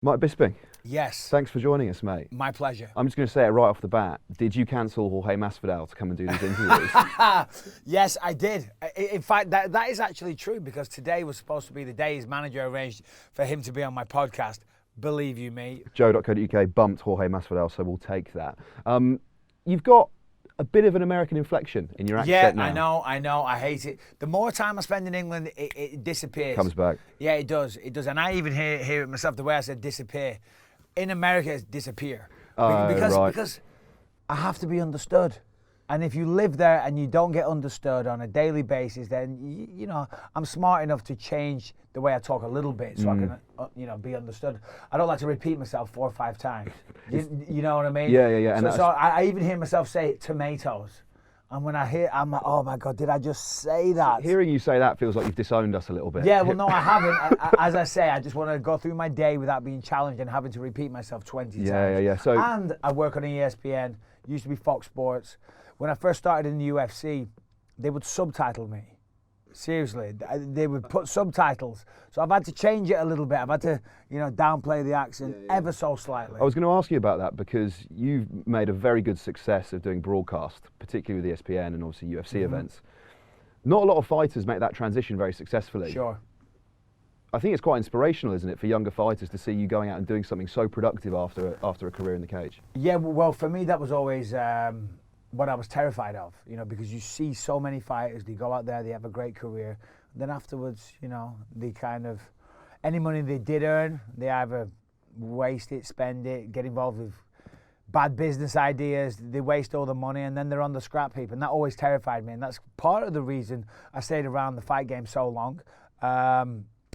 Mike Bisping, Yes, thanks for joining us, mate. my pleasure. I'm just going to say it right off the bat. Did you cancel Jorge Masvidal to come and do these interviews? Yes, I did. In fact, that is actually true because today was supposed to be the day his manager arranged for him to be on my podcast. Believe you me. Joe.co.uk bumped Jorge Masvidal, so we'll take that. You've got a bit of an American inflection in your accent now. Yeah, I know. I hate it. The more time I spend in England, it disappears. Comes back. Yeah, it does. It does. And I even hear it myself, the way I said disappear. In America, it's disappear. Because I have to be understood. And if you live there and you don't get understood on a daily basis, then, you know, I'm smart enough to change the way I talk a little bit so I can, be understood. I don't like to repeat myself 4 or 5 times. You know what I mean? Yeah. And So I even hear myself say tomatoes. And when I hear, I'm like, oh my God, did I just say that? Hearing you say that feels like you've disowned us a little bit. Yeah, well, no, I haven't. As I say, I just want to go through my day without being challenged and having to repeat myself 20 times. Yeah. So, and I work on ESPN, used to be Fox Sports. When I first started in the UFC, they would subtitle me. Seriously, they would put subtitles. So I've had to change it a little bit. I've had to, downplay the accent ever so slightly. I was going to ask you about that because you've made a very good success of doing broadcast, particularly with ESPN and obviously UFC events. Not a lot of fighters make that transition very successfully. Sure. I think it's quite inspirational, isn't it, for younger fighters to see you going out and doing something so productive after a career in the cage? Yeah, well, for me, that was always what I was terrified of, because you see so many fighters, they go out there, they have a great career. Then afterwards, they kind of, any money they did earn, they either waste it, spend it, get involved with bad business ideas, they waste all the money, and then they're on the scrap heap. And that always terrified me. And that's part of the reason I stayed around the fight game so long.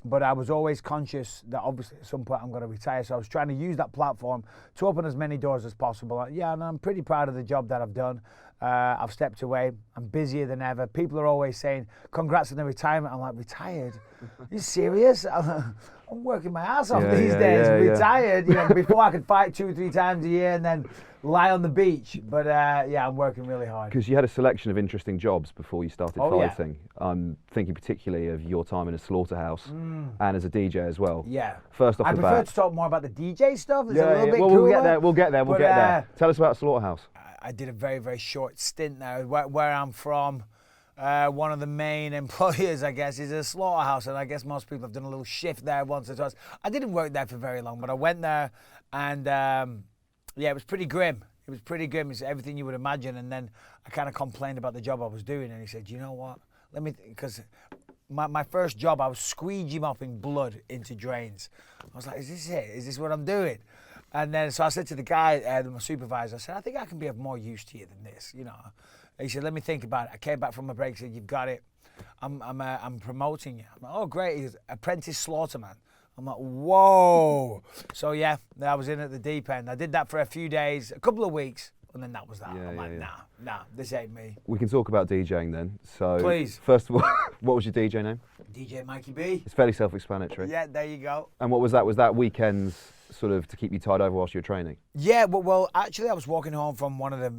But I was always conscious that obviously at some point I'm going to retire. So I was trying to use that platform to open as many doors as possible. Yeah, and I'm pretty proud of the job that I've done. I've stepped away. I'm busier than ever. People are always saying, congrats on the retirement. I'm like, retired? Are you serious? I'm working my ass off these days. Retired, before I could fight 2 or 3 times a year and then lie on the beach. But I'm working really hard. Because you had a selection of interesting jobs before you started fighting. Yeah. I'm thinking particularly of your time in a slaughterhouse and as a DJ as well. Yeah. First off the bat. I prefer to talk more about the DJ stuff. It's a little bit well, cooler. We'll get there. Tell us about Slaughterhouse. I did a very, very short stint there. Where I'm from, one of the main employers, I guess, is a slaughterhouse, and I guess most people have done a little shift there once or twice. I didn't work there for very long, but I went there, and it was pretty grim. It was pretty grim. It's everything you would imagine. And then I kind of complained about the job I was doing, and he said, you know what? Because my first job, I was squeegee mopping blood into drains. I was like, is this it? Is this what I'm doing? And then, so I said to the guy, my supervisor, I said, I think I can be of more use to you than this, He said, let me think about it. I came back from my break, said, you've got it. I'm promoting you. I'm like, oh, great. He goes, apprentice slaughterman. I'm like, whoa. So, I was in at the deep end. I did that for a few days, a couple of weeks, and then that was that. I'm like, nah, this ain't me. We can talk about DJing then. So, please. First of all, what was your DJ name? DJ Mikey B. It's fairly self-explanatory. Yeah, there you go. And what was that? Was that weekends sort of to keep you tied over whilst you were training? Yeah, well, actually, I was walking home from one of the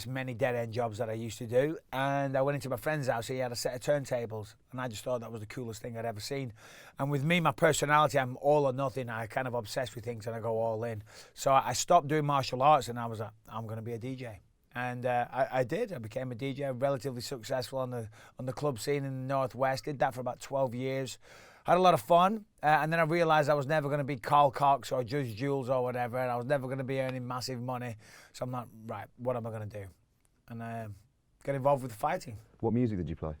many dead-end jobs that I used to do, and I went into my friend's house. He had a set of turntables, and I just thought that was the coolest thing I'd ever seen. And with me, my personality, I'm all or nothing. I kind of obsess with things, and I go all in. So I stopped doing martial arts, and I was like, I'm going to be a DJ. And I did. I became a DJ, relatively successful on the club scene in the Northwest. Did that for about 12 years. Had a lot of fun, and then I realised I was never going to be Carl Cox or Judge Jules or whatever, and I was never going to be earning massive money. So I'm like, right, what am I going to do? And get involved with fighting. What music did you play?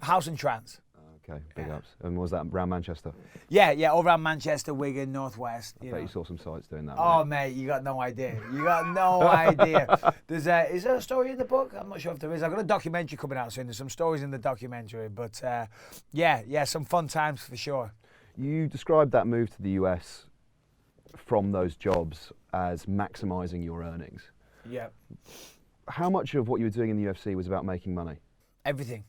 House and trance. Okay, big ups. And was that around Manchester? Yeah, all around Manchester, Wigan, Northwest. I bet you saw some sights doing that. Oh, mate, you got no idea. You got no idea. Is there a story in the book? I'm not sure if there is. I've got a documentary coming out soon. There's some stories in the documentary. But, some fun times for sure. You described that move to the US from those jobs as maximising your earnings. Yeah. How much of what you were doing in the UFC was about making money? Everything.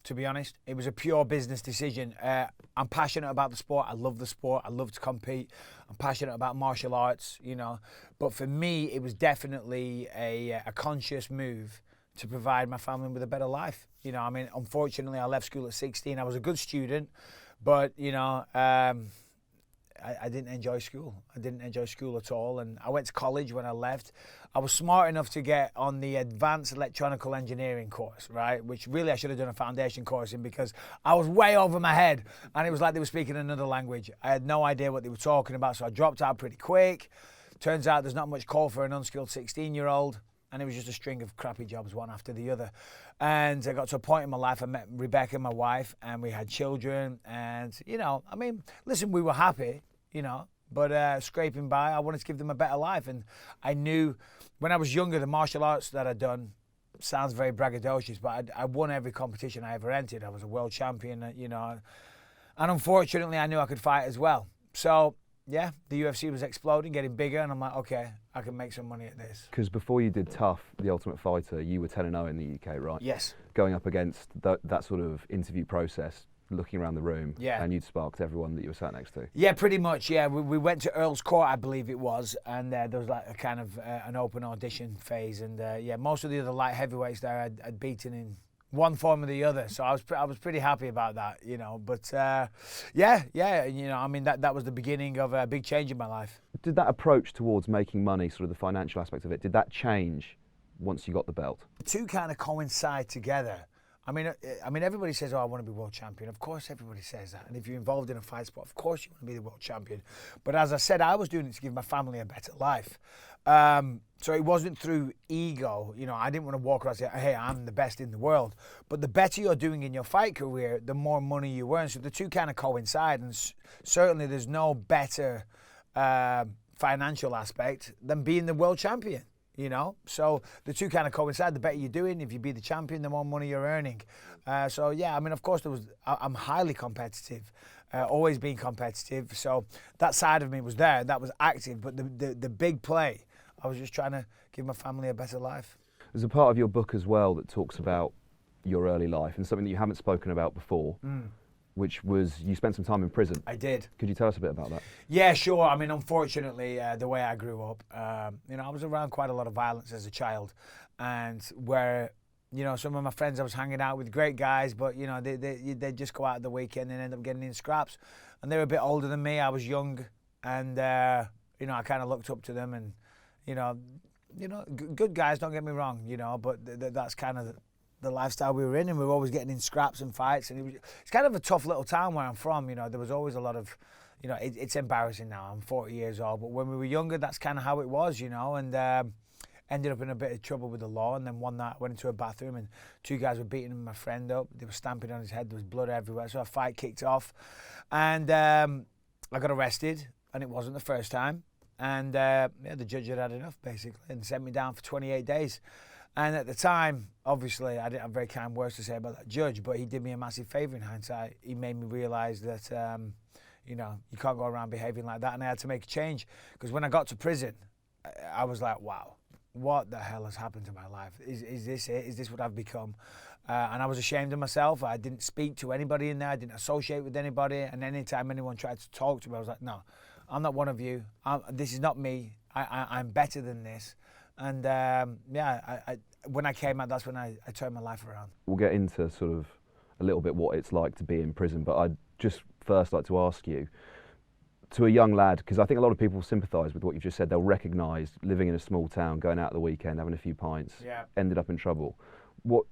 To be honest, it was a pure business decision. I'm passionate about the sport. I love the sport. I love to compete. I'm passionate about martial arts, But for me, it was definitely a conscious move to provide my family with a better life. Unfortunately, I left school at 16. I was a good student, but, I didn't enjoy school. I didn't enjoy school at all. And I went to college when I left. I was smart enough to get on the advanced electronical engineering course, right? Which really I should have done a foundation course in, because I was way over my head. And it was like they were speaking another language. I had no idea what they were talking about. So I dropped out pretty quick. Turns out there's not much call for an unskilled 16-year-old. And it was just a string of crappy jobs, one after the other. And I got to a point in my life, I met Rebecca, my wife, and we had children. And, you know, I mean, listen, we were happy, you know, but scraping by, I wanted to give them a better life. And I knew when I was younger, the martial arts that I'd done, sounds very braggadocious, but I won every competition I ever entered. I was a world champion, you know. And unfortunately, I knew I could fight as well. So, yeah, the UFC was exploding, getting bigger, and I'm like, okay, I can make some money at this. Because before you did Tough, The Ultimate Fighter, you were 10-0 in the UK, right? Yes. Going up against that sort of interview process, looking around the room, yeah. And you'd sparked everyone that you were sat next to. Yeah, pretty much, yeah. We went to Earl's Court, I believe it was, and there was like a kind of an open audition phase, and yeah, most of the other light heavyweights there I'd beaten in one form or the other, so I was pretty happy about that, you know. But yeah, you know, I mean that was the beginning of a big change in my life. Did that approach towards making money, sort of the financial aspect of it, did that change once you got the belt? The two kind of coincide together. I mean, everybody says, "Oh, I want to be world champion." Of course, everybody says that. And if you're involved in a fight sport, of course you want to be the world champion. But as I said, I was doing it to give my family a better life. So it wasn't through ego. You know, I didn't want to walk around and say, "Hey, I'm the best in the world." But the better you're doing in your fight career, the more money you earn. So the two kind of coincide. And certainly, there's no better financial aspect than being the world champion. You know, so the two kind of coincide. The better you're doing, if you be the champion, the more money you're earning. So yeah, I mean, of course, I'm highly competitive, always been competitive. So that side of me was there, that was active. But the big play, I was just trying to give my family a better life. There's a part of your book as well that talks about your early life and something that you haven't spoken about before. Which was, you spent some time in prison. I did. Could you tell us a bit about that? Yeah, sure. I mean, unfortunately, the way I grew up, you know, I was around quite a lot of violence as a child, and where, you know, some of my friends I was hanging out with, great guys, but, you know, they'd just go out at the weekend and end up getting in scraps. And they were a bit older than me. I was young, and, you know, I kind of looked up to them, and, you know, good guys, don't get me wrong, you know, but that's kind of the lifestyle we were in, and we were always getting in scraps and fights, and it's kind of a tough little town where I'm from. You know, there was always a lot of, you know, it's embarrassing now, I'm 40 years old, but when we were younger, that's kind of how it was, you know. And ended up in a bit of trouble with the law, and then one night I went into a bathroom and two guys were beating my friend up. They were stamping on his head, there was blood everywhere, so a fight kicked off, and I got arrested, and it wasn't the first time, and yeah, the judge had enough basically and sent me down for 28 days. And at the time, obviously, I didn't have very kind words to say about that judge, but he did me a massive favour in hindsight. He made me realise that, you know, you can't go around behaving like that, and I had to make a change. Because when I got to prison, I was like, wow, what the hell has happened to my life? Is this it? Is this what I've become? And I was ashamed of myself. I didn't speak to anybody in there. I didn't associate with anybody. And anytime anyone tried to talk to me, I was like, no, I'm not one of you. This is not me. I'm better than this. And yeah, when I came out, that's when I turned my life around. We'll get into sort of a little bit what it's like to be in prison, but I'd just first like to ask you, to a young lad, because I think a lot of people sympathise with what you've just said, they'll recognise living in a small town, going out at the weekend, having a few pints, ended up in trouble. What,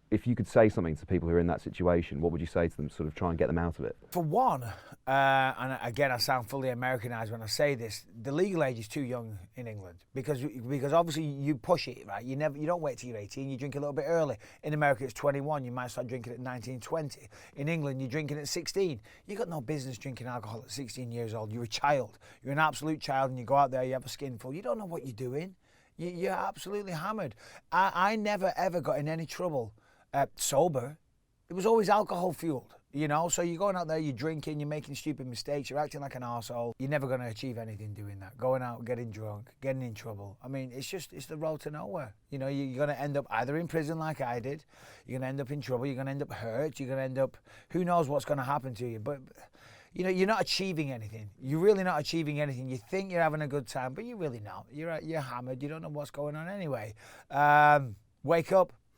if you could say something to people who are in that situation, what would you say to them to sort of try and get them out of it? For one, and again, I sound fully Americanised when I say this, the legal age is too young in England because obviously you push it, right? You don't wait till you're 18, you drink a little bit early. In America, it's 21, you might start drinking at 19, 20. In England, you're drinking at 16. You've got no business drinking alcohol at 16 years old. You're a child. You're an absolute child, and you go out there, you have a skinful. You don't know what you're doing. You're absolutely hammered. I never, ever got in any trouble sober. It was always alcohol fueled, you know. So you're going out there, you're drinking, you're making stupid mistakes, you're acting like an arsehole. You're never going to achieve anything doing that. Going out, getting drunk, getting in trouble. I mean, it's the road to nowhere. You know, you're going to end up either in prison like I did, you're going to end up in trouble, you're going to end up hurt, you're going to end up, who knows what's going to happen to you. But, you know, you're not achieving anything. You're really not achieving anything. You think you're having a good time, but you're really not. You're hammered. You don't know what's going on anyway.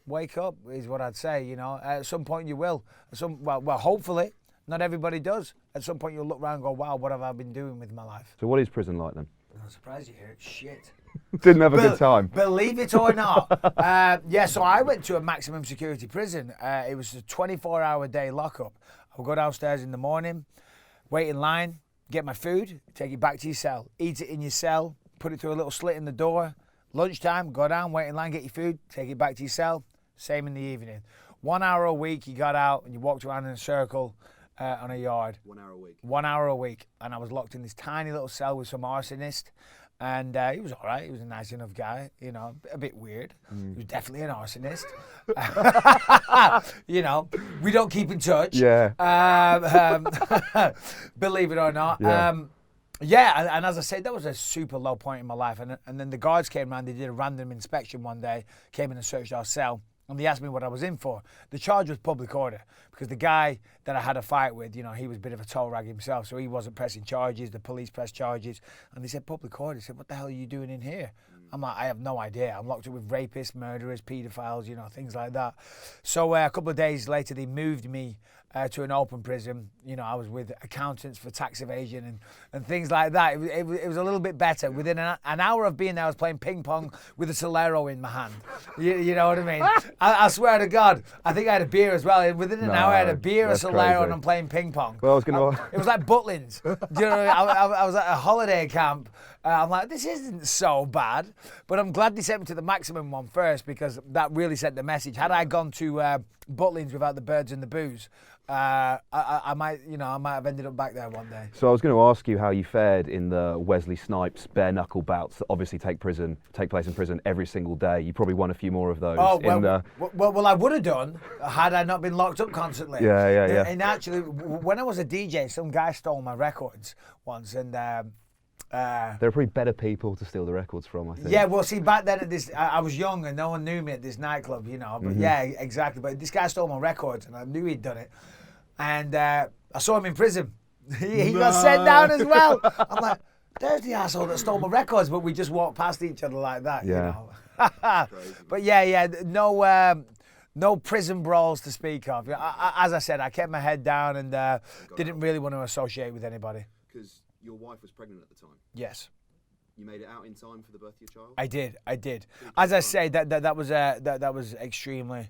Wake up is what I'd say, you know. At some point you will. Well, hopefully. Not everybody does. At some point, you'll look around and go, wow, what have I been doing with my life? So what is prison like then? I'm surprised you hear it. Shit. Didn't have a good time. Believe it or not. So I went to a maximum security prison. It was a 24-hour day lockup. I would go downstairs in the morning, wait in line, get my food, take it back to your cell, eat it in your cell, put it through a little slit in the door. Lunchtime, go down, wait in line, get your food, take it back to your cell. Same in the evening. 1 hour a week, you got out and you walked around in a circle on a yard. 1 hour a week. 1 hour a week. And I was locked in this tiny little cell with some arsonist. And he was all right. He was a nice enough guy, you know, a bit weird. He was definitely an arsonist. You know, we don't keep in touch. Yeah. Believe it or not. Yeah. And as I said, that was a super low point in my life. And then the guards came around, they did a random inspection one day, came in and searched our cell. And they asked me what I was in for. The charge was public order because the guy that I had a fight with, you know, he was a bit of a toe rag himself, so he wasn't pressing charges. The police pressed charges. And they said, public order. I said, what the hell are you doing in here? I'm like, I have no idea. I'm locked up with rapists, murderers, paedophiles, you know, things like that. So a couple of days later, they moved me to an open prison. You know, I was with accountants for tax evasion and things like that. It was a little bit better. Within an hour of being there, I was playing ping pong with a Solero in my hand. You know what I mean? I swear to God, I think I had a beer as well. Within an hour, I had a beer, a Solero, crazy. and I'm playing ping pong. Well, I was going to... It was like Butlins. Do you know what I mean? I was at a holiday camp. I'm like, this isn't so bad. But I'm glad they sent me to the maximum one first because that really sent the message. Had I gone to Butlins without the birds and the booze, I might have ended up back there one day. So I was going to ask you how you fared in the Wesley Snipes bare knuckle bouts that obviously take place in prison every single day. You probably won a few more of those. Oh, well, I would have done had I not been locked up constantly. Yeah. And actually, when I was a DJ, some guy stole my records once, and there are probably better people to steal the records from, I think. yeah, well, see, back then I was young and no one knew me at this nightclub, you know. But yeah, exactly. But this guy stole my records, and I knew he'd done it. And I saw him in prison. he got sent down as well. I'm like, there's the asshole that stole my records, but we just walked past each other like that, you know. But yeah, no prison brawls to speak of. As I said, I kept my head down and didn't really want to associate with anybody. Because your wife was pregnant at the time. Yes. You made it out in time for the birth of your child? I did. As I say, that was extremely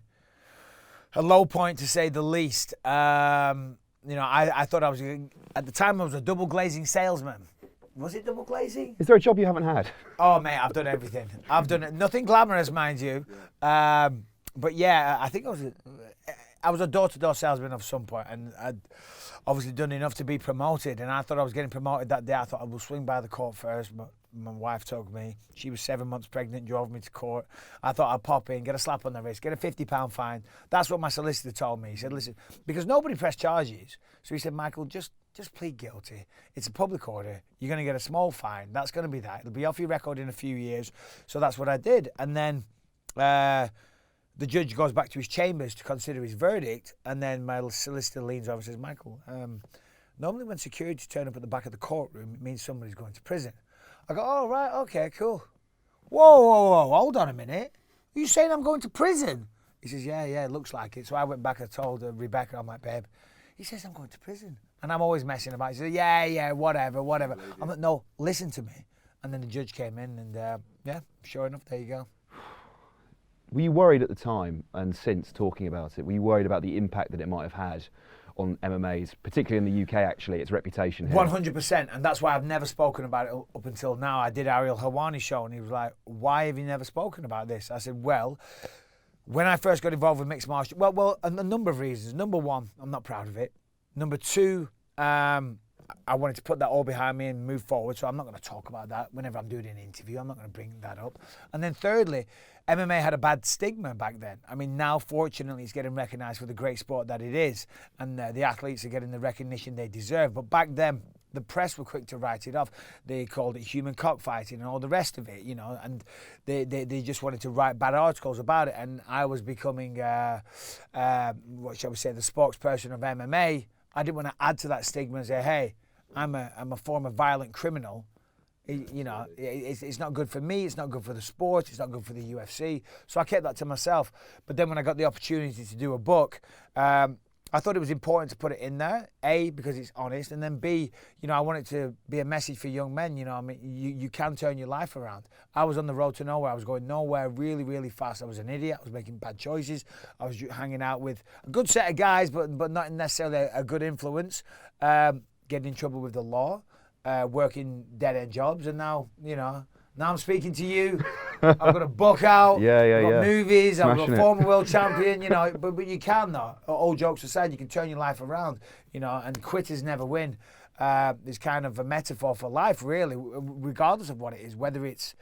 a low point, to say the least. You know, I thought I was, at the time I was a double glazing salesman. Was it double glazing? Is there a job you haven't had? Oh, mate, I've done everything. I've done it. Nothing glamorous, mind you. But yeah, I think I was a door-to-door salesman of some point, and I'd obviously done enough to be promoted, and I thought I was getting promoted that day. I thought I will swing by the court first, but my wife took me. She was 7 months pregnant, drove me to court. I thought I'd pop in, get a slap on the wrist, get a £50 fine. That's what my solicitor told me. He said, listen, because nobody pressed charges. So he said, Michael, just plead guilty. It's a public order. You're going to get a small fine. That's going to be that. It'll be off your record in a few years. So that's what I did. And then the judge goes back to his chambers to consider his verdict, and then my solicitor leans over and says, Michael, normally when security turn up at the back of the courtroom, it means somebody's going to prison. I go, oh, right, okay, cool. Whoa, hold on a minute. Are you saying I'm going to prison? He says, yeah, it looks like it. So I went back and told Rebecca, I'm like, babe, he says I'm going to prison. And I'm always messing about. He says, yeah, whatever. I'm like, no, listen to me. And then the judge came in, and yeah, sure enough, there you go. Were you worried at the time, and since talking about it, were you worried about the impact that it might have had on MMA's, particularly in the UK, actually, its reputation here? 100%, and that's why I've never spoken about it up until now. I did Ariel Helwani's show, and he was like, why have you never spoken about this? I said, well, when I first got involved with mixed martial arts, well, a number of reasons. Number one, I'm not proud of it. Number two, I wanted to put that all behind me and move forward, so I'm not going to talk about that. Whenever I'm doing an interview, I'm not going to bring that up. And then thirdly, MMA had a bad stigma back then. I mean, now, fortunately, it's getting recognised for the great sport that it is, and the athletes are getting the recognition they deserve. But back then, the press were quick to write it off. They called it human cockfighting and all the rest of it, you know, and they just wanted to write bad articles about it. And I was becoming, what shall we say, the spokesperson of MMA. I didn't want to add to that stigma and say, hey, I'm a former violent criminal. You know, it's not good for me, it's not good for the sport, it's not good for the UFC. So I kept that to myself. But then when I got the opportunity to do a book, I thought it was important to put it in there, A, because it's honest, and then B, I want it to be a message for young men. I mean, you can turn your life around. I was on the road to nowhere. I was going nowhere really, really fast. I was an idiot. I was making bad choices. I was hanging out with a good set of guys, but not necessarily a good influence. Getting in trouble with the law, working dead-end jobs, and now I'm speaking to you. I've got a book out. I've got movies. Smashing I'm a former world champion. But you can though. All jokes aside, you can turn your life around. And quitters never win. It's kind of a metaphor for life, really, regardless of what it is. Whether it's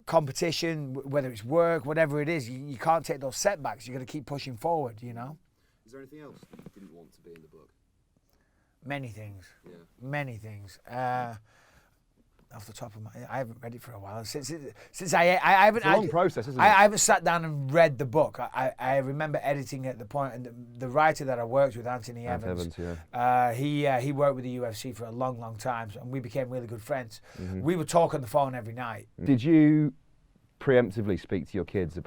competition, whether it's work, whatever it is, you can't take those setbacks. You got to keep pushing forward. Is there anything else that you didn't want to be in the book? Many things. Yeah. Many things. Off the top of my head, I haven't read it for a while. Since I haven't. It's a long process, isn't it? I haven't sat down and read the book. I remember editing it at the point, and the writer that I worked with, Anthony Evans, he worked with the UFC for a long, long time, and we became really good friends. Mm-hmm. We would talk on the phone every night. Did you preemptively speak to your kids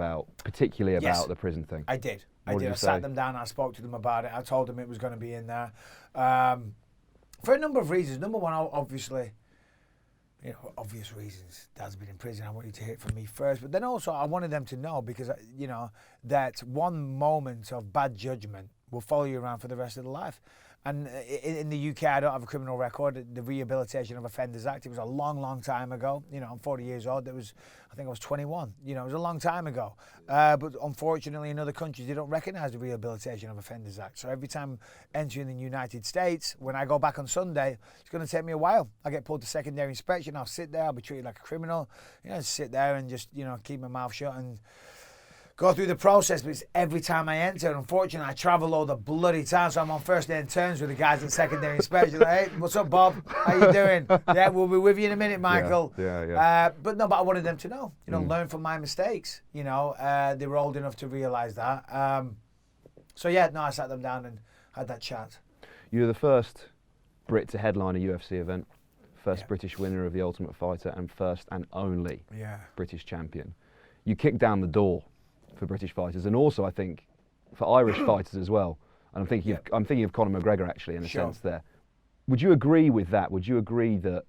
particularly about Yes, the prison thing? I did. What did you I say? sat them down. I spoke to them about it. I told them it was going to be in there for a number of reasons. Number one, obviously. Obvious reasons. Dad's been in prison. I want you to hear it from me first. But then also, I wanted them to know because, that one moment of bad judgment will follow you around for the rest of the life. And in the UK, I don't have a criminal record. The Rehabilitation of Offenders Act, it was a long, long time ago. I'm 40 years old. I think I was 21. It was a long time ago. But unfortunately, in other countries, they don't recognise the Rehabilitation of Offenders Act. So every time entering the United States, when I go back on Sunday, it's going to take me a while. I get pulled to secondary inspection. I'll sit there. I'll be treated like a criminal. Sit there and just, keep my mouth shut and go through the process, but it's every time I enter. And unfortunately, I travel all the bloody time, so I'm on first day in terms with the guys in secondary inspection. Like, hey, what's up, Bob? How you doing? Yeah, we'll be with you in a minute, Michael. But I wanted them to know, learn from my mistakes. They were old enough to realise that. I sat them down and had that chat. You were the first Brit to headline a UFC event, first British winner of The Ultimate Fighter, and first and only British champion. You kicked down the door for British fighters, and also I think for Irish fighters as well. And I'm thinking of Conor McGregor actually in a sense there. Would you agree with that? Would you agree that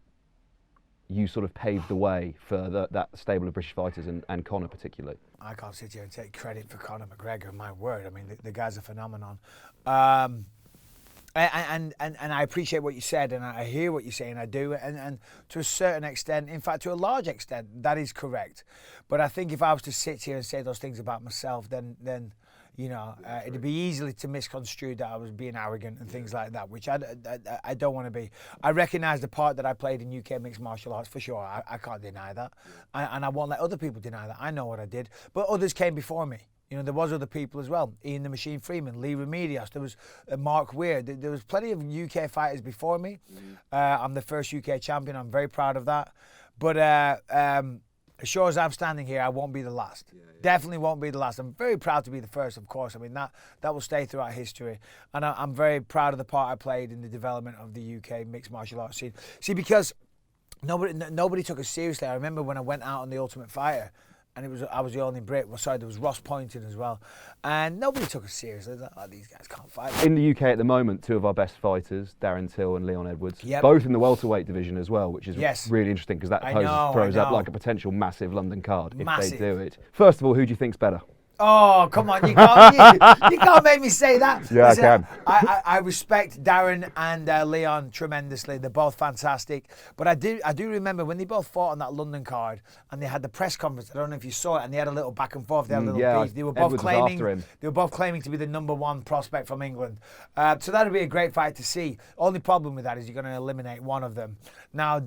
you sort of paved the way for that stable of British fighters and Conor particularly? I can't sit here and take credit for Conor McGregor. My word, I mean the guy's a phenomenon. And I appreciate what you said, and I hear what you're saying. I do, and to a certain extent, in fact, to a large extent, that is correct. But I think if I was to sit here and say those things about myself, then it'd be easily to misconstrue that I was being arrogant and things like that, which I don't want to be. I recognise the part that I played in UK mixed martial arts for sure. I can't deny that, and I won't let other people deny that. I know what I did, but others came before me. There was other people as well. Ian the Machine Freeman, Lee Remedios, there was Mark Weir. There was plenty of UK fighters before me. I'm the first UK champion. I'm very proud of that. But as sure as I'm standing here, I won't be the last. Definitely won't be the last. I'm very proud to be the first, of course. I mean, that will stay throughout history. And I'm very proud of the part I played in the development of the UK mixed martial arts scene. See, because nobody took us seriously. I remember when I went out on The Ultimate Fighter, and I was the only Brit. Well, sorry, there was Ross Poynton as well. And nobody took us seriously. Like, oh, these guys can't fight. In the UK at the moment, two of our best fighters, Darren Till and Leon Edwards, both in the welterweight division as well, which is really interesting because that throws up like a potential massive London card if they do it. First of all, who do you think's better? Oh, come on, you can't make me say that. Yeah, listen, I can. I respect Darren and Leon tremendously. They're both fantastic. But I do remember when they both fought on that London card and they had the press conference. I don't know if you saw it, and they had a little back and forth. They had a little beef. They were both claiming to be the #1 prospect from England. So that would be a great fight to see. Only problem with that is you're going to eliminate one of them. Now,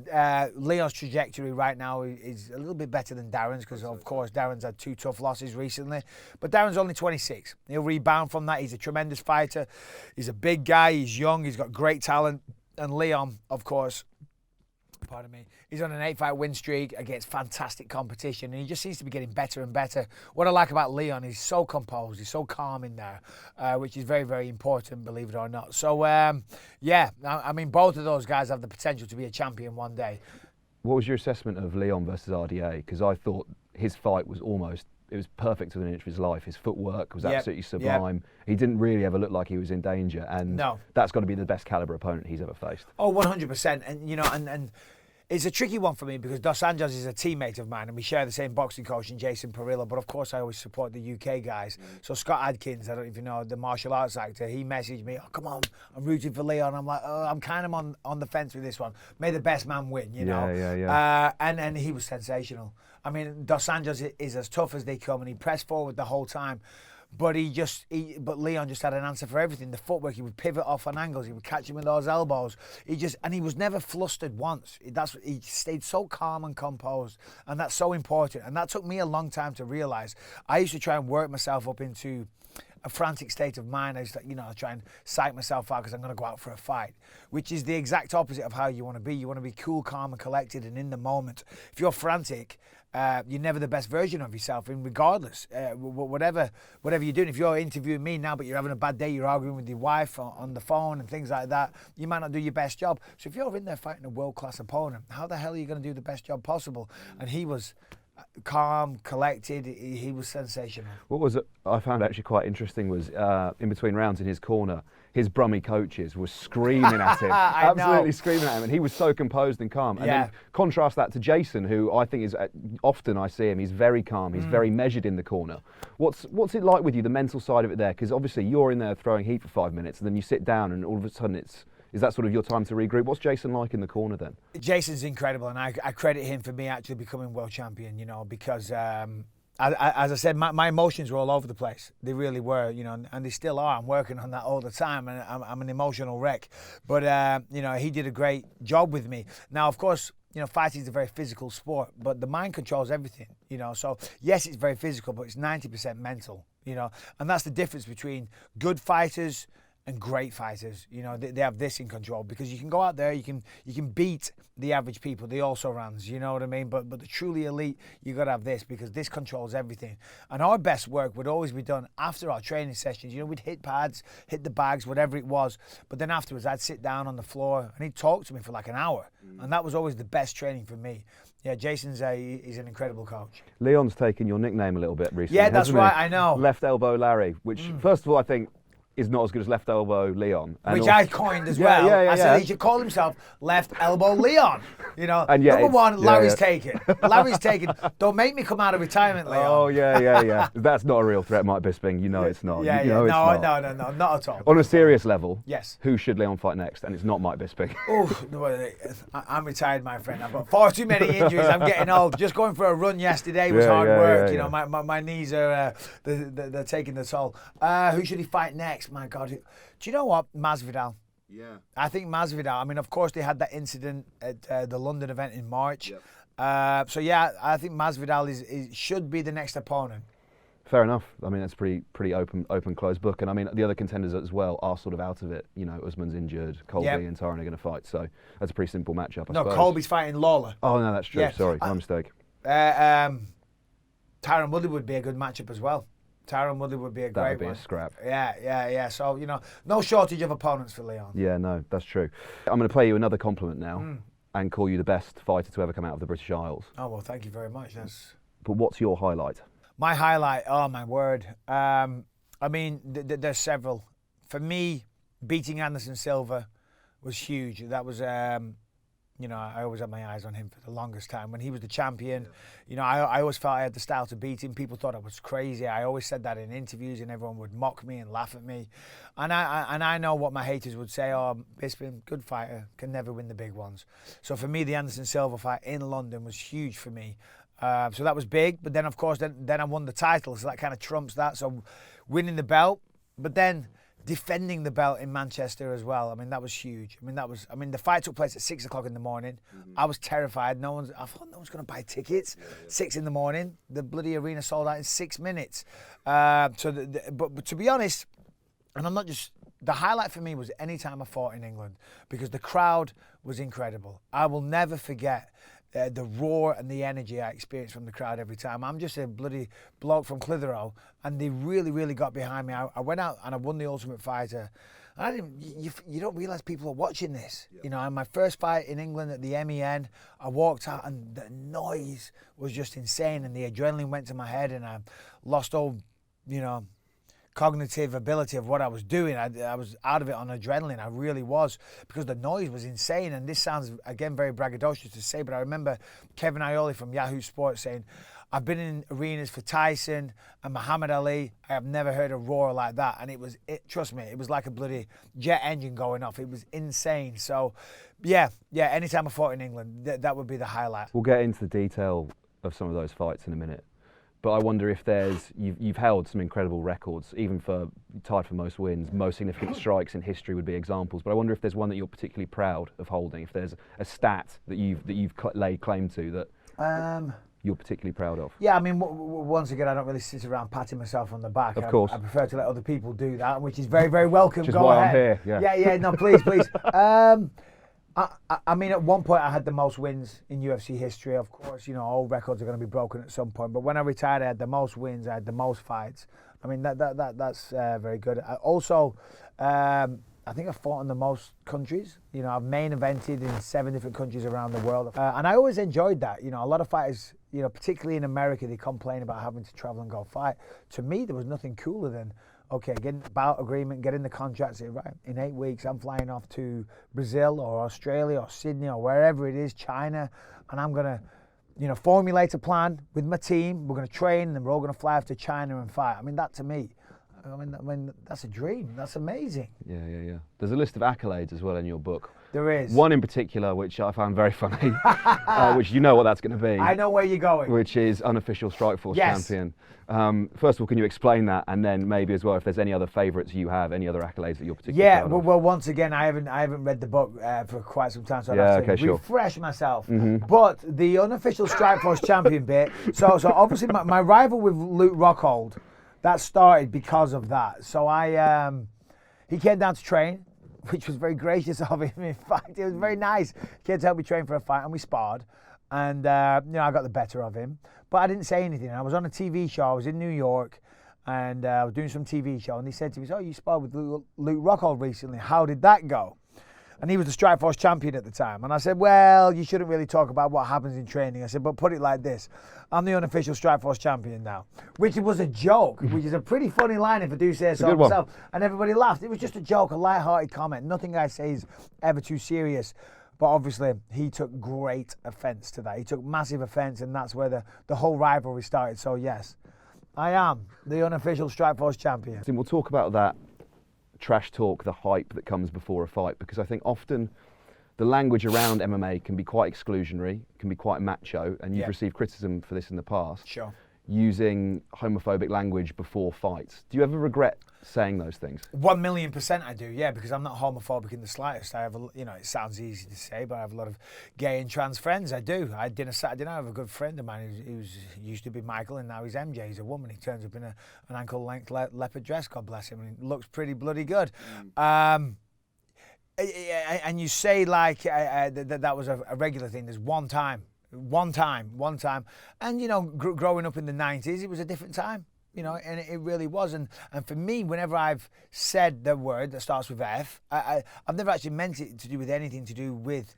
Leon's trajectory right now is a little bit better than Darren's because, of course, Darren's had 2 tough losses recently. But Darren's only 26. He'll rebound from that. He's a tremendous fighter. He's a big guy. He's young. He's got great talent. And Leon, of course, he's on an 8-fight win streak against fantastic competition. And he just seems to be getting better and better. What I like about Leon, he's so composed. He's so calm in there, which is very, very important, believe it or not. So, I mean, both of those guys have the potential to be a champion one day. What was your assessment of Leon versus RDA? Because I thought his fight was almost it was perfect within an inch of his life. His footwork was Yep, absolutely sublime. He didn't really ever look like he was in danger, and No. that's got to be the best caliber opponent he's ever faced. Oh, 100%. And, you know, and it's a tricky one for me because Dos Anjos is a teammate of mine and we share the same boxing coach in Jason Perillo, but of course I always support the UK guys. So Scott Adkins, I don't know if you know, the martial arts actor, he messaged me, oh, come on, I'm rooting for Leon. I'm like, oh, I'm kind of on the fence with this one. May the best man win, you know. And he was sensational. I mean, Dos Anjos is as tough as they come and he pressed forward the whole time. But but Leon just had an answer for everything. The footwork, he would pivot off on angles, he would catch him with those elbows. And he was never flustered once. He stayed so calm and composed, and that's so important. And that took me a long time to realise. I used to try and work myself up into a frantic state of mind. I used to, try and psych myself out because I'm going to go out for a fight, which is the exact opposite of how you want to be. You want to be cool, calm, and collected, and in the moment. If you're frantic, you're never the best version of yourself, and regardless, whatever you're doing. If you're interviewing me now, but you're having a bad day, you're arguing with your wife on the phone and things like that, you might not do your best job. So if you're in there fighting a world-class opponent, how the hell are you going to do the best job possible? And he was calm, collected. He was sensational. What was it I found actually quite interesting was in between rounds in his corner, his Brummie coaches were screaming at him, absolutely screaming at him, and he was so composed and calm. And then contrast that to Jason, who I think is often I see him, he's very calm, he's very measured in the corner. What's it like with you, the mental side of it there? Because obviously you're in there throwing heat for 5 minutes, and then you sit down, and all of a sudden is that sort of your time to regroup? What's Jason like in the corner then? Jason's incredible, and I credit him for me actually becoming world champion, because as I said, my emotions were all over the place. They really were, and they still are. I'm working on that all the time, and I'm an emotional wreck. But, he did a great job with me. Now, of course, fighting is a very physical sport, but the mind controls everything, So, yes, it's very physical, but it's 90% mental, And that's the difference between good fighters and great fighters. They have this in control, because you can go out there, you can beat the average people, the also-rans, you know what I mean? But the truly elite, you got to have this, because this controls everything. And our best work would always be done after our training sessions. We'd hit pads, hit the bags, whatever it was. But then afterwards, I'd sit down on the floor and he'd talk to me for like an hour. And that was always the best training for me. Yeah, Jason's he's an incredible coach. Leon's taken your nickname a little bit recently. Yeah, that's right, I know. Left elbow Larry, which first of all I think is not as good as left elbow Leon. And which I coined as well. I said he should call himself left elbow Leon. And number one, Larry's taken. Larry's taken. Don't make me come out of retirement, Leon. Oh, yeah. That's not a real threat, Mike Bisping. It's not. No, not at all. On a serious level, yes. Who should Leon fight next? And it's not Mike Bisping. I'm retired, my friend. I've got far too many injuries. I'm getting old. Just going for a run yesterday was hard work. My knees are they're taking the toll. Who should he fight next? My God. Do you know what? Masvidal. Yeah. I think Masvidal. I mean, of course, they had that incident at the London event in March. Yep. I think Masvidal should be the next opponent. Fair enough. I mean, that's pretty open closed book. And I mean, the other contenders as well are sort of out of it. Usman's injured, Colby and Tyron are going to fight. So that's a pretty simple matchup, I suppose. Colby's fighting Lawler. Oh, no, that's true. Yeah. Sorry, my mistake. Tyron Woodley would be a good matchup as well. Tyron Woodley would be a great one. That would be a scrap. Yeah. So, no shortage of opponents for Leon. Yeah, no, that's true. I'm going to play you another compliment now and call you the best fighter to ever come out of the British Isles. Oh, well, thank you very much. But what's your highlight? My highlight, oh, my word. I mean, there's several. For me, beating Anderson Silva was huge. That was... I always had my eyes on him for the longest time. When he was the champion, I always felt I had the style to beat him. People thought I was crazy. I always said that in interviews, and everyone would mock me and laugh at me. And I know what my haters would say. Oh, Bisping, good fighter, can never win the big ones. So for me, the Anderson Silva fight in London was huge for me. So that was big. But then, of course, then I won the title, so that kind of trumps that. So winning the belt, but then defending the belt in Manchester as well. I mean, that was huge. I mean, the fight took place at 6 o'clock in the morning. I was terrified. I thought no one's going to buy tickets. 6 in the morning. The bloody arena sold out in 6 minutes. But to be honest, and I'm not just... The highlight for me was any time I fought in England, because the crowd was incredible. I will never forget the roar and the energy I experienced from the crowd every time. I'm just a bloody bloke from Clitheroe, and they really, really got behind me. I went out and I won the Ultimate Fighter, I didn't. You don't realise people are watching this. You know, and my first fight in England at the MEN, I walked out and the noise was just insane, and the adrenaline went to my head, and I lost all, you know, cognitive ability of what I was doing. I was out of it on adrenaline. I really was, because the noise was insane. And this sounds, again, very braggadocious to say, but I remember Kevin Aioli from Yahoo Sports saying, I've been in arenas for Tyson and Muhammad Ali. I have never heard a roar like that. And trust me, it was like a bloody jet engine going off. It was insane. So, yeah, anytime I fought in England, that would be the highlight. We'll get into the detail of some of those fights in a minute. But I wonder if you've held some incredible records, even tied for most wins, most significant strikes in history would be examples. But I wonder if there's one that you're particularly proud of holding, if there's a stat that you've laid claim to that you're particularly proud of. Yeah, I mean, once again, I don't really sit around patting myself on the back. Of course. I prefer to let other people do that, which is very, very welcome. Which is Go why ahead. I'm here. Yeah, no, please. I mean, at one point I had the most wins in UFC history. Of course, you know, all records are going to be broken at some point. But when I retired, I had the most wins. I had the most fights. I mean, that's very good. I think I've fought in the most countries. You know, I've main evented in 7 different countries around the world. And I always enjoyed that. You know, a lot of fighters, you know, particularly in America, they complain about having to travel and go fight. To me, there was nothing cooler than, okay, getting the bout agreement, getting the contract, say, right, in 8 weeks, I'm flying off to Brazil or Australia or Sydney or wherever it is, China, and I'm going to, you know, formulate a plan with my team. We're going to train, and then we're all going to fly off to China and fight. I mean, that to me, I mean, that's a dream. That's amazing. Yeah. There's a list of accolades as well in your book. There is. One in particular, which I found very funny, which you know what that's going to be. I know where you're going. Which is unofficial Strikeforce champion. First of all, can you explain that, and then maybe as well if there's any other favourites you have, any other accolades that you're particularly proud of? Well, once again, I haven't read the book for quite some time, so I'd have to refresh myself. Mm-hmm. But the unofficial Strikeforce champion bit. So obviously my rival with Luke Rockhold, that started because of that. So he came down to train, which was very gracious of him. In fact, it was very nice. He came to help me train for a fight, and we sparred. And you know, I got the better of him, but I didn't say anything. I was on a TV show. I was in New York, and I was doing some TV show. And he said to me, "Oh, you sparred with Luke Rockhold recently. How did that go?" And he was the Strikeforce champion at the time. And I said, "Well, you shouldn't really talk about what happens in training." I said, "But put it like this: I'm the unofficial Strikeforce champion now," which was a joke, which is a pretty funny line if I do say so myself. And everybody laughed. It was just a joke, a light-hearted comment. Nothing I say is ever too serious. But obviously, he took great offence to that. He took massive offence, and that's where the whole rivalry started. So, yes, I am the unofficial Strikeforce champion. And we'll talk about that trash talk, the hype that comes before a fight, because I think often the language around MMA can be quite exclusionary, can be quite macho, and you've received criticism for this in the past. Sure. Using homophobic language before fights. Do you ever regret saying those things? 1,000,000% I do, yeah, because I'm not homophobic in the slightest. I have, it sounds easy to say, but I have a lot of gay and trans friends. I do. I did a Saturday night with a good friend of mine who used to be Michael, and now he's MJ. He's a woman. He turns up in an ankle-length leopard dress, God bless him, and he looks pretty bloody good. And you say like that was a regular thing. There's one time. And, you know, growing up in the 90s, it was a different time, you know, and it really was. And for me, whenever I've said the word that starts with F, I've never actually meant it to do with anything to do with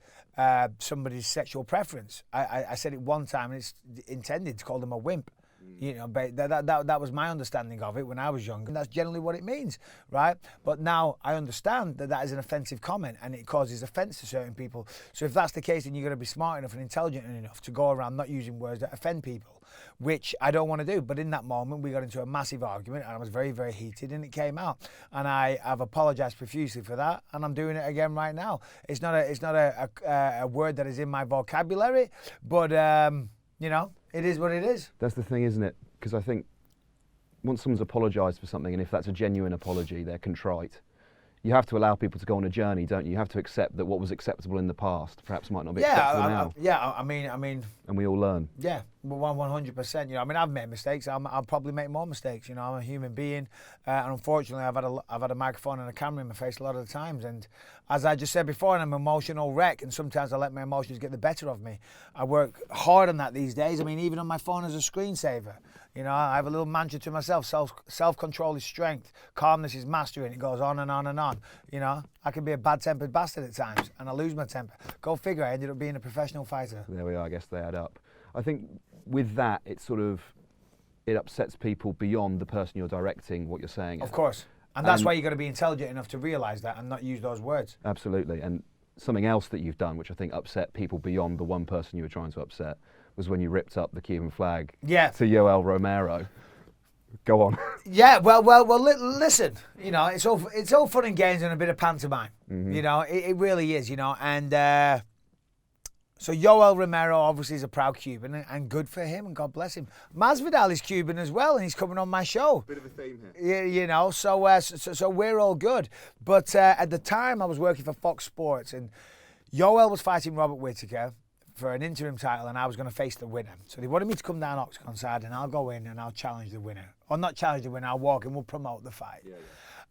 somebody's sexual preference. I said it one time, and it's intended to call them a wimp. You know, but that was my understanding of it when I was young, and that's generally what it means, right? But now I understand that is an offensive comment, and it causes offence to certain people. So if that's the case, then you've got to be smart enough and intelligent enough to go around not using words that offend people, which I don't want to do. But in that moment, we got into a massive argument, and I was very, very heated, and it came out. And I've apologised profusely for that, and I'm doing it again right now. It's not a word that is in my vocabulary, but you know, it is what it is. That's the thing, isn't it? Because I think once someone's apologised for something, and if that's a genuine apology, they're contrite, you have to allow people to go on a journey, don't you? You have to accept that what was acceptable in the past perhaps might not be acceptable now. I mean. And we all learn. Yeah, 100%. You know, I mean, I've made mistakes. I'll probably make more mistakes. You know, I'm a human being, and unfortunately, I've had a microphone and a camera in my face a lot of the times, and as I just said before, I'm an emotional wreck, and sometimes I let my emotions get the better of me. I work hard on that these days. I mean, even on my phone as a screensaver. You know, I have a little mantra to myself: self-control is strength, calmness is mastery, and it goes on and on and on. You know, I can be a bad-tempered bastard at times, and I lose my temper. Go figure, I ended up being a professional fighter. There we are, I guess they add up. I think with that, it upsets people beyond the person you're directing what you're saying. Of course. And that's why you've got to be intelligent enough to realise that and not use those words. Absolutely. And something else that you've done, which I think upset people beyond the one person you were trying to upset, was when you ripped up the Cuban flag to Yoel Romero. Go on. Yeah, well, listen, you know, it's all fun and games and a bit of pantomime. Mm-hmm. You know, it really is, you know. And so Yoel Romero obviously is a proud Cuban, and good for him, and God bless him. Masvidal is Cuban as well, and he's coming on my show. Bit of a theme here. You know, so we're all good. But at the time, I was working for Fox Sports, and Yoel was fighting Robert Whittaker for an interim title, and I was going to face the winner. So they wanted me to come down Octagon side, and I'll go in and I'll challenge the winner. Or not challenge the winner, I'll walk and we'll promote the fight. Yeah.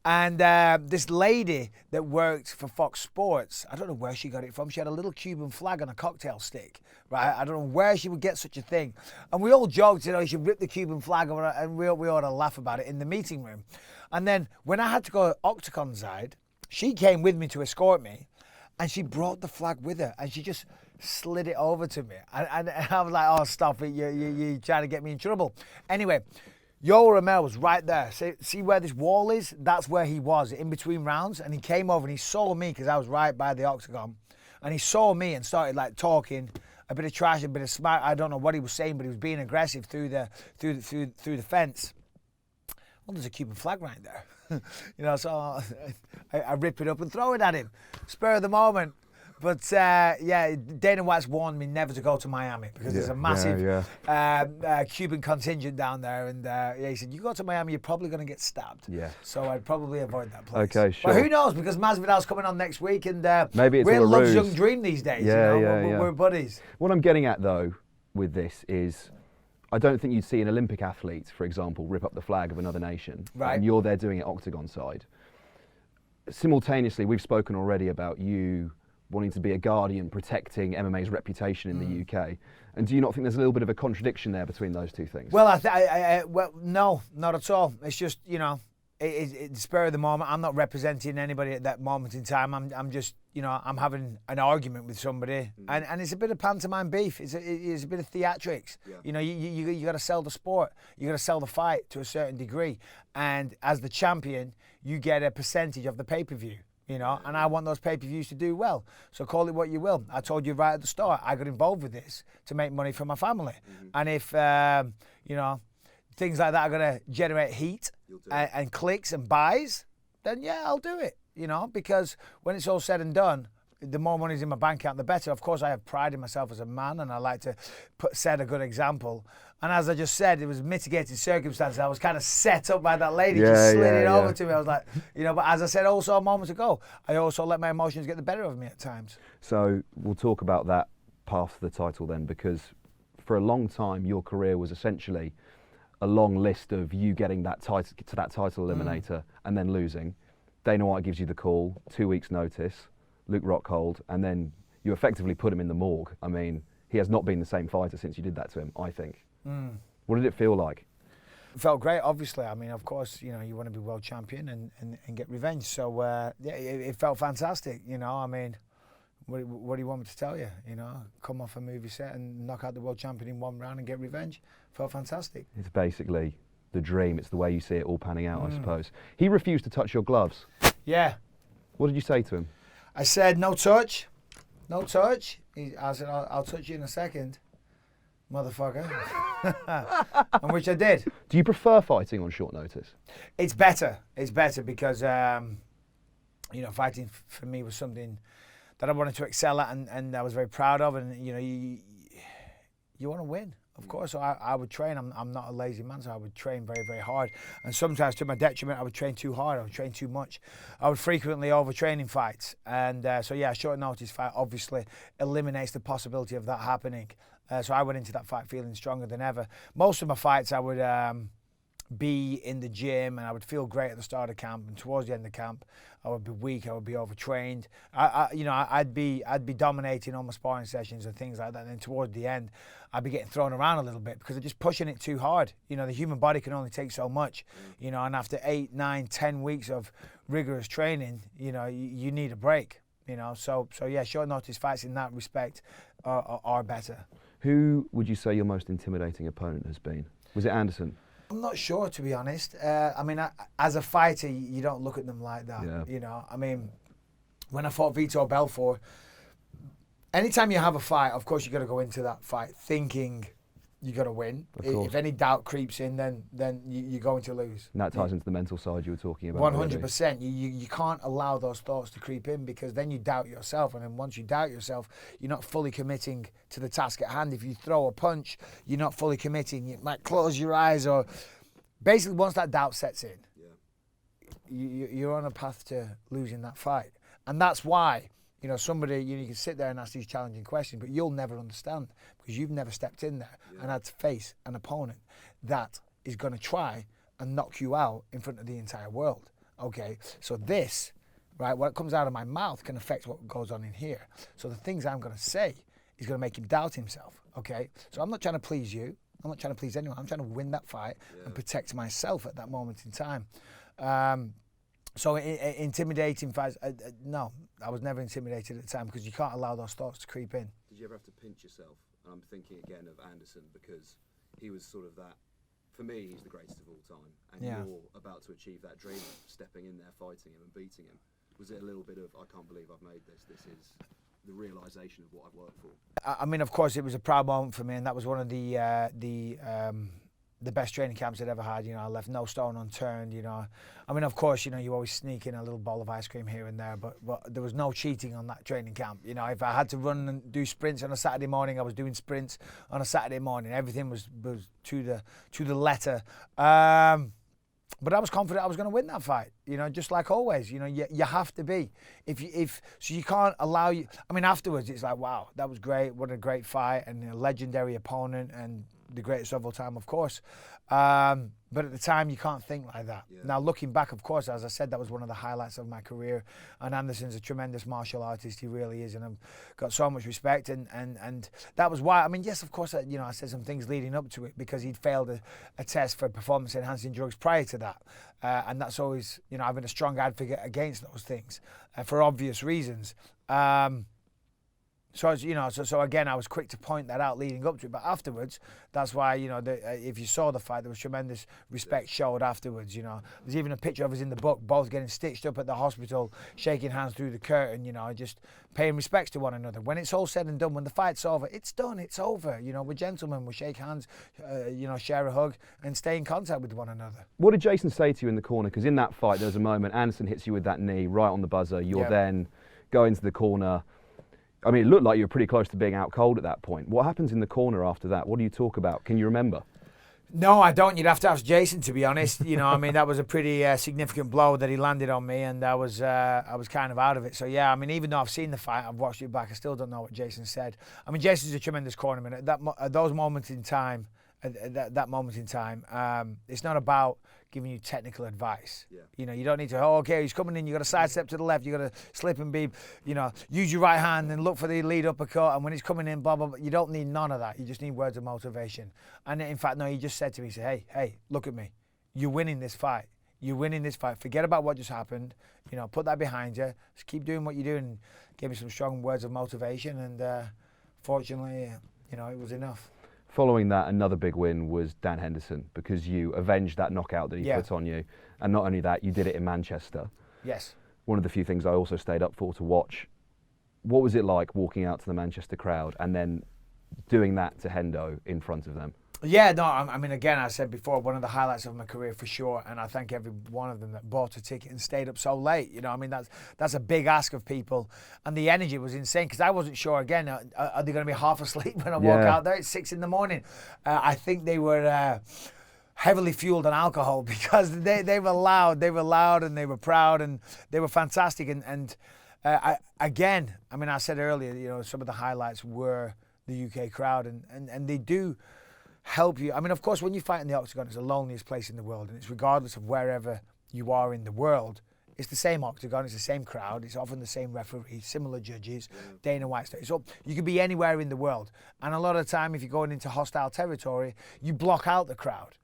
And this lady that worked for Fox Sports, I don't know where she got it from. She had a little Cuban flag on a cocktail stick, right? I don't know where she would get such a thing. And we all joked, you know, you should rip the Cuban flag over, and we ought to laugh about it in the meeting room. And then when I had to go Octagon side, she came with me to escort me, and she brought the flag with her, and she just slid it over to me. And I was like, oh, stop it, you're trying to get me in trouble. Anyway, Yoel Romero was right there. See where this wall is? That's where he was, in between rounds. And he came over and he saw me because I was right by the octagon. And he saw me and started like talking, a bit of trash, a bit of smack. I don't know what he was saying, but he was being aggressive through the fence. Well, there's a Cuban flag right there. You know, so I rip it up and throw it at him. Spur of the moment. But Dana White's warned me never to go to Miami because there's a massive Cuban contingent down there, and he said, "You go to Miami, you're probably going to get stabbed." Yeah. So I'd probably avoid that place. Okay, sure. But who knows? Because Masvidal's coming on next week, and maybe it's we're all a Love's ruse. young dream these days. We're buddies. What I'm getting at though with this is, I don't think you'd see an Olympic athlete, for example, rip up the flag of another nation, right? And you're there doing it octagon side. Simultaneously, we've spoken already about you wanting to be a guardian protecting MMA's reputation in the UK. And do you not think there's a little bit of a contradiction there between those two things? Well, well, no, not at all. It's just, you know, it's spur of the moment. I'm not representing anybody at that moment in time. I'm just, you know, I'm having an argument with somebody, and it's a bit of pantomime beef. It's a bit of theatrics. Yeah. You know, you got to sell the sport. You got to sell the fight to a certain degree, and as the champion, you get a percentage of the pay-per-view. You know, and I want those pay-per-views to do well. So call it what you will. I told you right at the start, I got involved with this to make money for my family. And if, you know, things like that are going to generate heat and clicks and buys, then yeah, I'll do it. You know, because when it's all said and done, the more money's in my bank account, the better. Of course, I have pride in myself as a man, and I like to set a good example. And as I just said, it was mitigating circumstances. I was kind of set up by that lady, just slid it over to me. I was like, you know, but as I said also a moment ago, I also let my emotions get the better of me at times. So we'll talk about that path to the title then, because for a long time, your career was essentially a long list of you getting that title eliminator and then losing. Dana White gives you the call, 2 weeks notice, Luke Rockhold, and then you effectively put him in the morgue. I mean, he has not been the same fighter since you did that to him, I think. What did it feel like? It felt great, obviously. I mean, of course, you know, you want to be world champion and get revenge. So, it felt fantastic, you know. I mean, what do you want me to tell you? You know, come off a movie set and knock out the world champion in one round and get revenge. Felt fantastic. It's basically the dream. It's the way you see it all panning out, I suppose. He refused to touch your gloves. Yeah. What did you say to him? I said, no touch. No touch. I said, I'll touch you in a second, motherfucker. And which I did. Do you prefer fighting on short notice? It's better. It's better because, you know, fighting for me was something that I wanted to excel at and I was very proud of. And, you know, you want to win. Of course, so I would train. I'm not a lazy man, so I would train very, very hard. And sometimes, to my detriment, I would train too hard. I would train too much. I would frequently overtrain in fights. And so, yeah, a short notice fight obviously eliminates the possibility of that happening. So I went into that fight feeling stronger than ever. Most of my fights, I would be in the gym, and I would feel great at the start of camp, and towards the end of camp, I would be weak. I would be overtrained. I'd be dominating on my sparring sessions and things like that. And then towards the end, I'd be getting thrown around a little bit because I'm just pushing it too hard. You know, the human body can only take so much. You know, and after 8, 9, 10 weeks of rigorous training, you know, you need a break. You know, so yeah, short notice fights in that respect are better. Who would you say your most intimidating opponent has been? Was it Anderson? I'm not sure, to be honest. I mean, as a fighter, you don't look at them like that. Yeah. You know, I mean, when I fought Vitor Belfort, anytime you have a fight, of course, you got to go into that fight thinking you got to win. If any doubt creeps in, then you're going to lose. And that ties into the mental side you were talking about. 100%. You can't allow those thoughts to creep in, because then you doubt yourself. And then once you doubt yourself, you're not fully committing to the task at hand. If you throw a punch, you're not fully committing. You might close your eyes, or basically once that doubt sets in, you're on a path to losing that fight. And that's why, you know, somebody, you can sit there and ask these challenging questions, but you'll never understand because you've never stepped in there and had to face an opponent that is going to try and knock you out in front of the entire world. Okay, so this, right, what comes out of my mouth can affect what goes on in here. So the things I'm going to say is going to make him doubt himself. Okay, so I'm not trying to please you. I'm not trying to please anyone. I'm trying to win that fight and protect myself at that moment in time. So intimidating fights, no, I was never intimidated at the time, because you can't allow those thoughts to creep in. Did you ever have to pinch yourself? And I'm thinking again of Anderson, because he was sort of that, for me, he's the greatest of all time. And you're about to achieve that dream of stepping in there, fighting him and beating him. Was it a little bit of, I can't believe I've made this, this is the realisation of what I've worked for? I mean, of course, it was a proud moment for me, and that was one of the best training camps I'd ever had. You know, I left no stone unturned. You know, I mean, of course, you know, you always sneak in a little bowl of ice cream here and there, but there was no cheating on that training camp. You know, if I had to run and do sprints on a Saturday morning, I was doing sprints on a Saturday morning. Everything was to the letter. But I was confident I was going to win that fight. You know, just like always. You know, you have to be. So you can't allow you. I mean, afterwards it's like, wow, that was great. What a great fight, and a legendary opponent, and the greatest of all time, of course. But at the time, you can't think like that. Yeah. Now, looking back, of course, as I said, that was one of the highlights of my career. And Anderson's a tremendous martial artist. He really is. And I've got so much respect. And that was why, I mean, yes, of course, you know, I said some things leading up to it, because he'd failed a test for performance-enhancing drugs prior to that. And that's always, you know, I've been a strong advocate against those things for obvious reasons. So, you know, so again, I was quick to point that out leading up to it. But afterwards, that's why, you know, if you saw the fight, there was tremendous respect showed afterwards, you know. There's even a picture of us in the book, both getting stitched up at the hospital, shaking hands through the curtain, you know, just paying respects to one another. When it's all said and done, when the fight's over, it's done, it's over. You know, we're gentlemen, we shake hands, you know, share a hug and stay in contact with one another. What did Jason say to you in the corner? Because in that fight, there was a moment, Anderson hits you with that knee right on the buzzer. You're then going to the corner. I mean, it looked like you were pretty close to being out cold at that point. What happens in the corner after that? What do you talk about? Can you remember? No, I don't. You'd have to ask Jason, to be honest. You know, I mean, that was a pretty significant blow that he landed on me, and I was kind of out of it. So yeah, I mean, even though I've seen the fight, I've watched it back, I still don't know what Jason said. I mean, Jason's a tremendous cornerman. At those moments in time, that moment in time, it's not about giving you technical advice. Yeah. You know, you don't need to, okay, he's coming in, you got to sidestep to the left, you got to slip and be, you know, use your right hand and look for the lead uppercut, and when he's coming in, blah, blah, blah. You don't need none of that. You just need words of motivation. And in fact, no, he just said to me, he said, hey, look at me. You're winning this fight. You're winning this fight. Forget about what just happened. You know, put that behind you. Just keep doing what you're doing. And gave me some strong words of motivation, and fortunately, you know, it was enough. Following that, another big win was Dan Henderson, because you avenged that knockout that he put on you. And not only that, you did it in Manchester. Yes. One of the few things I also stayed up for to watch. What was it like walking out to the Manchester crowd and then doing that to Hendo in front of them? Yeah, no, I mean, again, I said before, one of the highlights of my career for sure, and I thank every one of them that bought a ticket and stayed up so late. You know, I mean, that's a big ask of people, and the energy was insane, because I wasn't sure, again, are they going to be half asleep when I walk out there? It's 6 a.m. I think they were heavily fueled on alcohol, because they were loud, and they were proud, and they were fantastic, and I said earlier, you know, some of the highlights were the UK crowd, and they do help you. I mean, of course, when you fight in the octagon, it's the loneliest place in the world, and it's regardless of wherever you are in the world. It's the same octagon, it's the same crowd, it's often the same referee, similar judges, Dana White style. So you could be anywhere in the world. And a lot of the time, if you're going into hostile territory, you block out the crowd.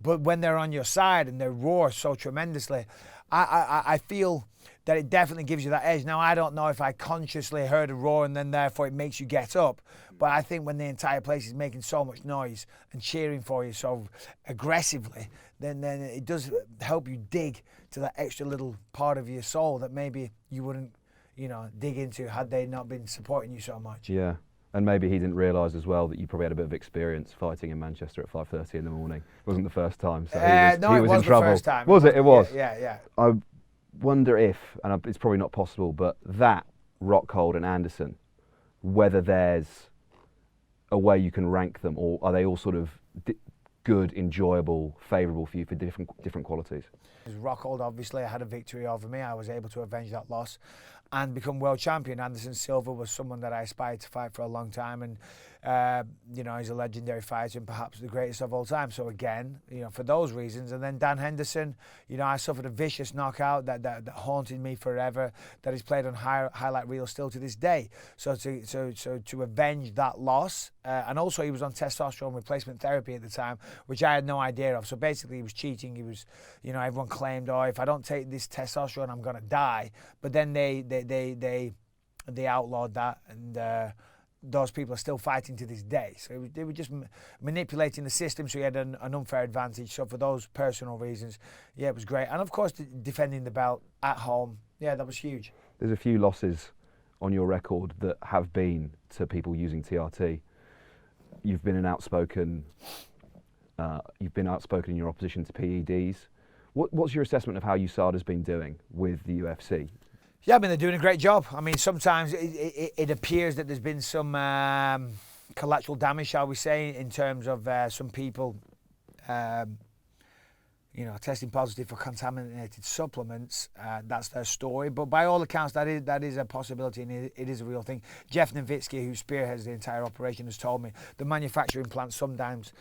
But when they're on your side and they roar so tremendously, I feel that it definitely gives you that edge. Now, I don't know if I consciously heard a roar and then therefore it makes you get up. But I think when the entire place is making so much noise and cheering for you so aggressively, then it does help you dig to that extra little part of your soul that maybe you wouldn't, dig into had they not been supporting you so much. Yeah. And maybe he didn't realise as well that you probably had a bit of experience fighting in Manchester at 5:30 in the morning. It wasn't the first time, so he was in trouble. The first time. Was it? It was. Yeah. I wonder if, and it's probably not possible, but that Rockhold and Anderson, whether there's a way you can rank them, or are they all sort of good, enjoyable, favourable for you for different qualities? Rockhold obviously had a victory over me. I was able to avenge that loss and become world champion. Anderson Silva was someone that I aspired to fight for a long time, and he's a legendary fighter and perhaps the greatest of all time. So again, for those reasons. And then Dan Henderson, I suffered a vicious knockout that haunted me forever, that is played on highlight reel still to this day. So to avenge that loss, and also he was on testosterone replacement therapy at the time, which I had no idea of. So basically he was cheating. He was, everyone claimed, if I don't take this testosterone, I'm gonna die. But then they outlawed that, and those people are still fighting to this day. So they were just manipulating the system, so he had an unfair advantage. So for those personal reasons, it was great. And of course, defending the belt at home, that was huge. There's a few losses on your record that have been to people using TRT. You've been outspoken in your opposition to PEDs. What's your assessment of how USADA's been doing with the UFC? Yeah, they're doing a great job. I mean, sometimes it appears that there's been some collateral damage, shall we say, in terms of some people, testing positive for contaminated supplements. That's their story. But by all accounts, that is a possibility, and it is a real thing. Jeff Nowitzki, who spearheads the entire operation, has told me the manufacturing plants sometimes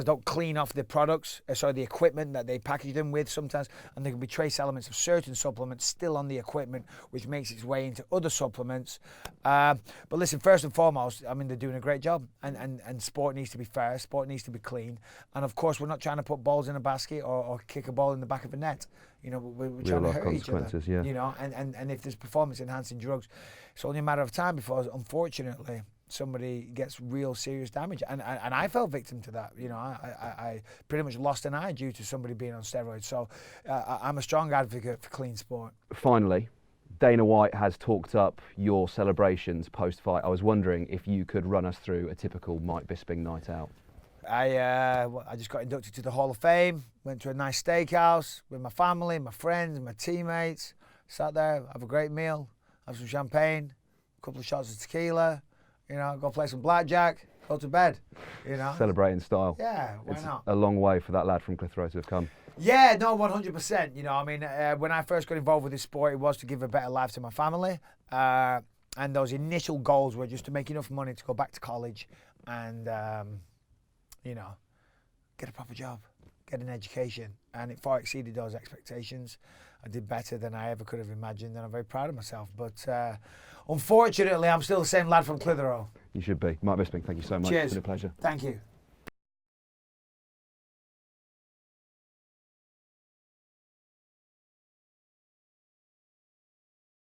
don't clean off the products, the equipment that they package them with sometimes, and there can be trace elements of certain supplements still on the equipment, which makes its way into other supplements. But listen, first and foremost, they're doing a great job, and sport needs to be fair, sport needs to be clean, and of course we're not trying to put balls in a basket or kick a ball in the back of a net. We're trying to hurt each other. Yeah. And if there's performance-enhancing drugs, it's only a matter of time before, unfortunately, somebody gets real serious damage. And I fell victim to that. I pretty much lost an eye due to somebody being on steroids. So I'm a strong advocate for clean sport. Finally, Dana White has talked up your celebrations post-fight. I was wondering if you could run us through a typical Mike Bisping night out. I just got inducted to the Hall of Fame, went to a nice steakhouse with my family, my friends, my teammates, sat there, have a great meal, have some champagne, a couple of shots of tequila, go play some blackjack, go to bed, Celebrate in style. Yeah, why not? A long way for that lad from Clitheroe to have come. Yeah, no, 100%. When I first got involved with this sport, it was to give a better life to my family. And those initial goals were just to make enough money to go back to college and, get a proper job, get an education. And it far exceeded those expectations. I did better than I ever could have imagined, and I'm very proud of myself. But unfortunately, I'm still the same lad from Clitheroe. You should be. Mike Bisping, thank you so much. Cheers. It's been a pleasure. Thank you.